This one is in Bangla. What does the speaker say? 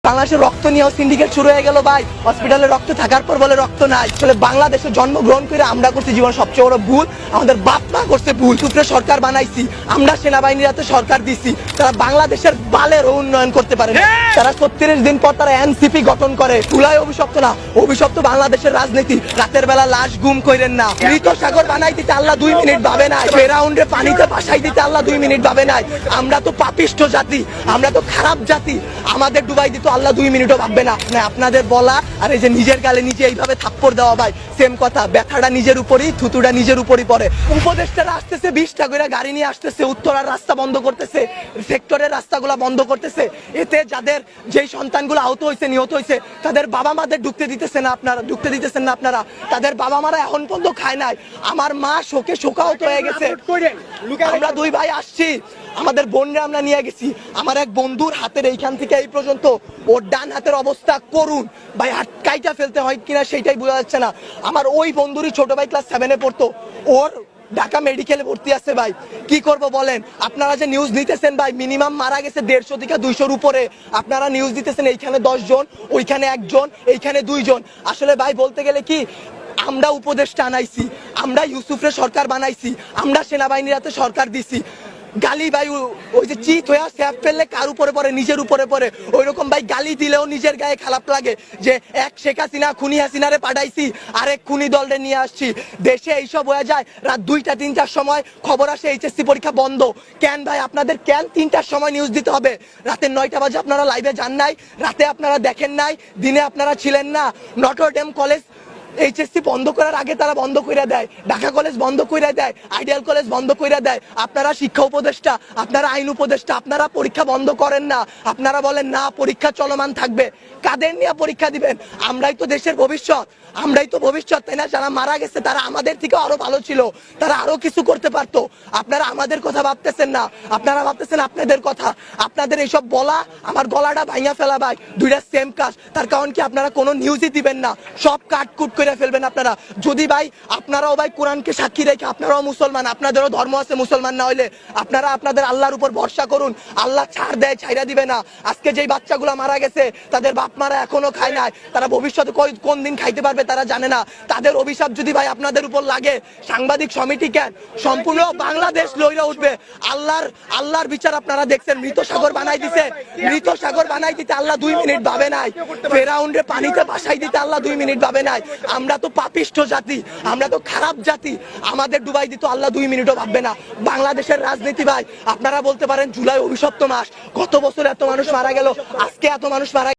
বাংলাদেশে রক্ত নিয়েও সিন্ডিকেট শুরু হয়ে গেল ভাই। হসপিটালে রক্ত থাকার পর বলে রক্ত নাই। আসলে বাংলাদেশে জন্মগ্রহণ করে আমরা করছি জীবন সবচেয়ে বড় ভুল। আমাদের বাপ মা করছে ভুল। সুপ্রে সরকার বানাইছি, আমরা সেনাবাহিনীর হাতে সরকার দিছি, তারা বাংলাদেশের বালের উন্নয়ন করতে পারে না। তারা 36 দিন পর তারা এনসিপি গঠন করে। তুলাই অভিশপ্ত না, অভিশপ্ত বাংলাদেশের রাজনীতি। রাতের বেলা লাশ গুম কইরেন না। মৃত সাগর বানাই দিতে আল্লাহ 2 মিনিট ভাবে নাই। ফেরাউন্ডে পানিতে ভাসাই দিতে আল্লাহ 2 মিনিট ভাবে নাই। আমরা তো পাপিষ্ঠ জাতি, আমরা তো খারাপ জাতি। আমাদের ডুবাই দিত আল্লাহ 2 মিনিটও ভাববে না। আপনাদের বলা আর এই যে নিজের গালে নিজে এইভাবে থাপ্পড় দেওয়া ভাই সেম কথা। ব্যথাটা নিজের উপরই, থুতুটা নিজের উপরই পড়ে। উপদেষ্টারা আসতেছে 20টা করে গাড়ি নিয়ে আসতেছে, উত্তরার রাস্তা বন্ধ করতেছে, সেক্টরের রাস্তাগুলো বন্ধ করতেছে। এতে যাদের যেই সন্তানগুলো আহত হয়েছে, নিহত হয়েছে, তাদের বাবা মাদের ঢুকতে দিতেছেন না আপনারা। তাদের বাবা মারা এখন পর্যন্ত খায় নাই। আমার মা শোকে শোকাহত হয়ে গেছে। আমরা 2 ভাই আসছি, আমাদের বোনরা আমরা নিয়ে গেছি। আমার এক বন্ধুর হাতের এইখান থেকে এই পর্যন্ত ওর ডান হাতের অবস্থা করুন ভাই, হাত কাইটা ফেলতে হয় কিনা সেইটাই বোঝা যাচ্ছে না। আমার ওই বন্ধুরই ছোট ভাই ক্লাস 7-এ পড়তো, ওর ঢাকা মেডিকেলে ভর্তি আছে ভাই। কি করব বলেন? আপনারা যে নিউজ নিতেছেন ভাই, মিনিমাম মারা গেছে 150 থেকে 200-র উপরে। আপনারা নিউজ দিতেছেন এইখানে 10 জন, ওইখানে 1 জন, এইখানে 2 জন। আসলে ভাই বলতে গেলে কি, আমরা উপদেষ্টা আনাইছি, আমরা ইউসুফরে সরকার বানাইছি, আমরা সেনাবাহিনীর হাতে সরকার দিছি। গালি ভাই ওই যে চিত হয়ে স্যাপ ফেললে কার উপরে পড়ে? নিজের উপরে পড়ে। ওই রকম ভাই গালি দিলেও নিজের গায়ে খারাপ লাগে যে এক শেখ হাসিনা খুনি হাসিনারে পাঠাইছি, আরেক খুনি দলরে নিয়ে আসছি। দেশে এইসব হয়ে যায়, রাত 2টা-3টার সময় খবর আসে এইচএসসি পরীক্ষা বন্ধ। কেন ভাই আপনাদের, কেন 3টার সময় নিউজ দিতে হবে? রাতের 9টা বাজে আপনারা লাইভে যান নাই, রাতে আপনারা দেখেন নাই, দিনে আপনারা ছিলেন না। নটরডেম কলেজ এইচএসসি বন্ধ করার আগে তারা বন্ধ করে দেয়, ঢাকা কলেজ বন্ধ করে দেয়, আইডিয়াল কলেজ বন্ধ করে দেয়। আপনারা শিক্ষা উপদেষ্টা, আপনারা আইন উপদেষ্টা, আপনারা পরীক্ষা বন্ধ করেন না। আপনারা বলেন না পরীক্ষা চলমান থাকবে। কাদের নিয়ে পরীক্ষা দিবেন? আমরাই তো দেশের ভবিষ্যৎ, আমরাই তো ভবিষ্যৎ, তাই না? যারা মারা গেছে তারা আমাদের থেকে আরো ভালো ছিল, তারা আরো কিছু করতে পারতো। আপনারা আমাদের কথা ভাবতেছেন না, আপনারা ভাবতেছেন আপনাদের কথা। আপনাদের এইসব বলা আমার গলাটা ভাঙা ফেলা ভাই, 2টা সেম কাজ। তার কারণ কি, আপনারা কোনো নিউজই দিবেন না, সব কাটকুট করে ফেলবেন আপনারা। যদি ভাই আপনারাও ভাই কোরআনকে সাক্ষী রেখে, আপনারাও মুসলমান, আপনাদেরও ধর্ম আছে, মুসলমান না হইলে আপনারা আপনাদের আল্লাহর উপর ভরসা করুন। আল্লাহ ছাড় দেয়, ছাইরা দিবে না। আজকে যেই বাচ্চাগুলো মারা গেছে তাদের বাপ মারা এখনো খায় নাই, তারা ভবিষ্যতে কোন দিন খাইতে পারবে তারা জানে না। তাদের অভিশাপ যদি ভাই আপনাদের উপর লাগে, সাংবাদিক সমিতি কেন, সম্পূর্ণ বাংলাদেশ লইরা উঠবে। আল্লাহর বিচার আপনারা দেখছেন। মৃত সাগর বানাই দিতে আল্লাহ 2 মিনিট ভাবে নাই। ফেরাউন্ডে পানিতে ভাসাই দিতে আল্লাহ 2 মিনিট ভাবে নাই। আমরা তো পাপিষ্ঠ জাতি, আমরা তো খারাপ জাতি। আমাদের ডুবাই দিত আল্লাহ 2 মিনিটও ভাববে না। বাংলাদেশের রাজনীতি ভাই, আপনারা বলতে পারেন জুলাই অভিশপ্ত মাস, গত বছর এত মানুষ মারা গেল, আজকে এত মানুষ মারা